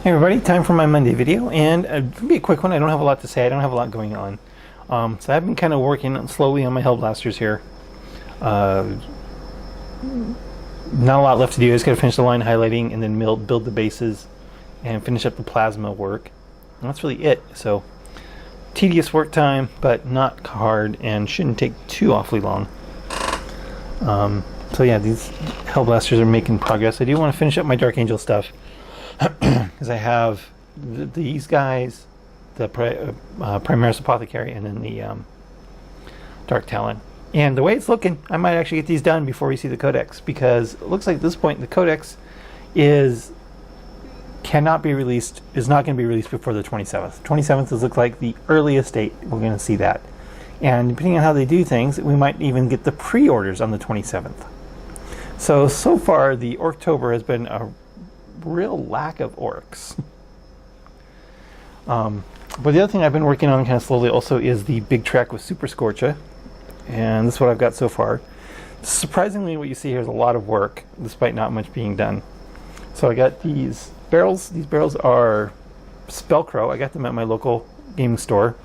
Hey everybody, time for my Monday video, and it'll be a quick one. I don't have a lot to say. I don't have a lot going on. So I've been kind of working slowly on my Hellblasters here. Not a lot left to do. I just got to finish the line highlighting and then build the bases and finish up the plasma work. And that's really it. So tedious work time, but not hard and shouldn't take too awfully long. So yeah, these Hellblasters are making progress. I do want to finish up my Dark Angel stuff. Because I have these guys, the Primaris Apothecary, and then the Dark Talon. And the way it's looking, I might actually get these done before we see the Codex, because it looks like at this point the Codex is not going to be released before the 27th. 27th looks like the earliest date we're going to see that. And depending on how they do things, we might even get the pre-orders on the 27th. So far the Orktober has been a real lack of orcs. But the other thing I've been working on kind of slowly also is the Big Trakk with Super Scorcha, and this is what I've got so far. Surprisingly, what you see here is a lot of work despite not much being done. So I got these barrels. These barrels are Spellcrow. I got them at my local gaming store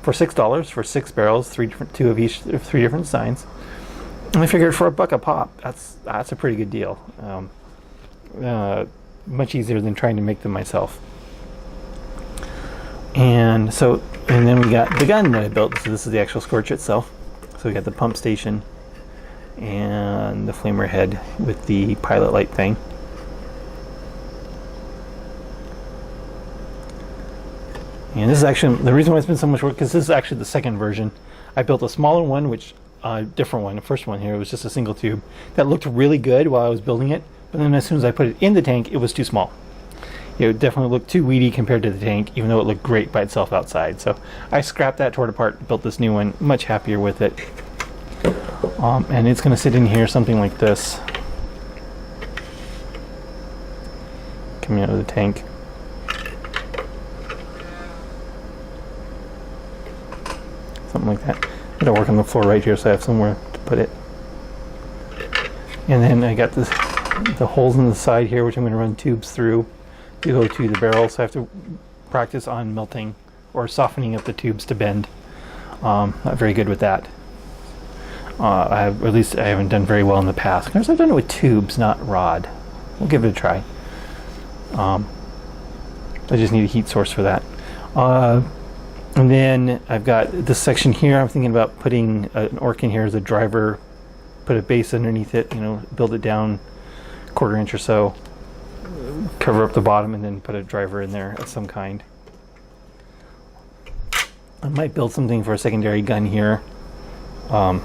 for $6 for 6 barrels, three different designs. And I figured for $1 a pop, that's a pretty good deal. Much easier than trying to make them myself. And then we got the gun that I built. So this is the actual Scorch itself. So we got the pump station and the flamer head with the pilot light thing. And this is actually the reason why it's been so much work, because this is actually the second version. I built a smaller one, different one. The first one here was just a single tube that looked really good while I was building it. But then as soon as I put it in the tank, it was too small. It definitely looked too weedy compared to the tank, even though it looked great by itself outside. So I scrapped that, tore it apart, built this new one, much happier with it. And it's going to sit in here something like this, coming out of the tank. Something like that. I'm going to work on the floor right here so I have somewhere to put it. And then I got the holes in the side here, which I'm going to run tubes through to go to the barrel. So I have to practice on melting or softening up the tubes to bend. Not very good with that. At least I haven't done very well in the past. Of course, I've done it with tubes, not rod. We'll give it a try. I just need a heat source for that. And then I've got this section here. I'm thinking about putting an orc in here as a driver, put a base underneath it, build it down 1/4 inch or so, cover up the bottom, and then put a driver in there of some kind. I might build something for a secondary gun here. I'm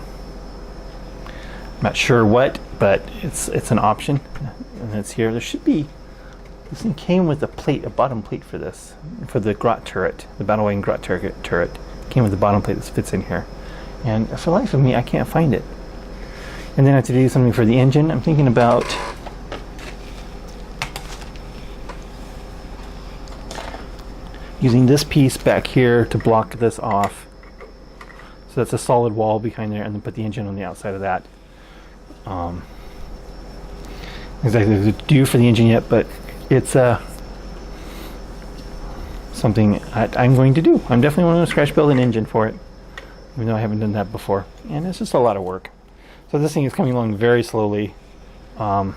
not sure what, but it's an option, and it's here. There should be. This thing came with a bottom plate for this, for the Grot turret, the Battle Wagon Grot turret. Came with a bottom plate that fits in here, and for the life of me, I can't find it. And then I have to do something for the engine. I'm thinking about using this piece back here to block this off. So that's a solid wall behind there, and then put the engine on the outside of that. Exactly what to do for the engine yet, but it's something I'm going to do. I'm definitely going to scratch build an engine for it, even though I haven't done that before. And it's just a lot of work. So this thing is coming along very slowly. Yeah,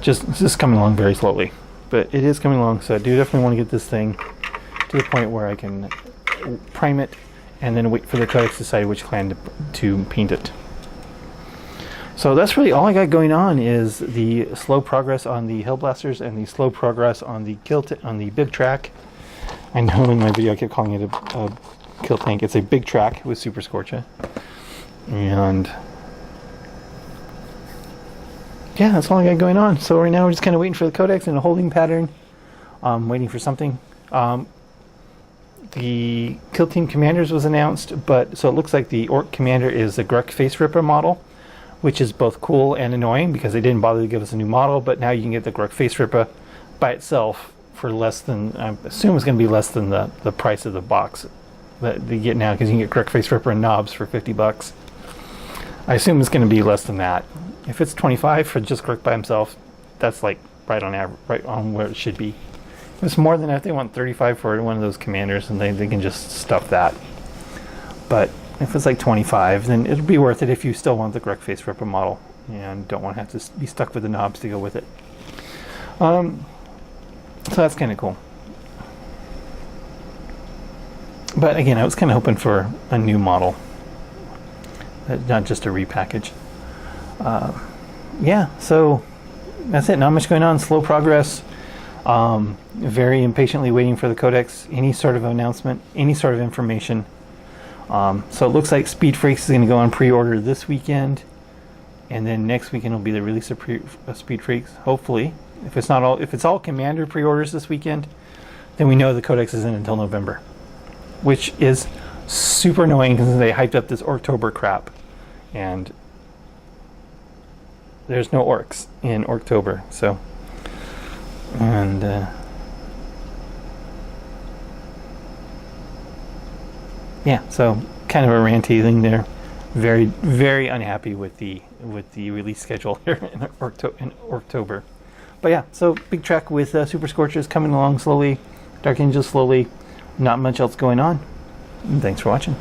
just coming along very slowly. But it is coming along, so I do definitely want to get this thing to the point where I can prime it and then wait for the Codex to decide which clan to paint it. So that's really all I got going on, is the slow progress on the Hellblasters and the slow progress on the Big Trakk. I know in my video I kept calling it a kill tank. It's a Big Trakk with Super Scorcha. And yeah, that's all I got going on. So right now we're just kind of waiting for the Codex in a holding pattern. Waiting for something. The Kill Team Commanders was announced, so it looks like the Orc Commander is the Gruk Face Ripper model, which is both cool and annoying because they didn't bother to give us a new model, but now you can get the Gruk Face Ripper by itself for less than, I assume it's going to be less than the price of the box that you get now, because you can get Gruk Face Ripper and knobs for $50. I assume it's going to be less than that. If it's $25 for just Gruk by himself, that's like right on where it should be. If it's more than that, they want 35 for one of those commanders, and they can just stuff that. But if it's like 25, then it'll be worth it if you still want the correct face ripper model and don't want to have to be stuck with the knobs to go with it. So that's kind of cool. But again, I was kind of hoping for a new model, not just a repackage. Yeah, so that's it. Not much going on. Slow progress. Very impatiently waiting for the codex. Any sort of announcement, any sort of information. So it looks like Speed Freaks is going to go on pre-order this weekend, and then next weekend will be the release of Speed Freaks. Hopefully, if it's all Commander pre-orders this weekend, then we know the codex isn't until November, which is super annoying because they hyped up this October crap, and there's no orcs in October. So, and yeah, so kind of a ranty thing there. Very, very unhappy with the release schedule here in October. But yeah, so Big Trakk with Super Scorchers coming along slowly, Dark Angels slowly. Not much else going on. And thanks for watching.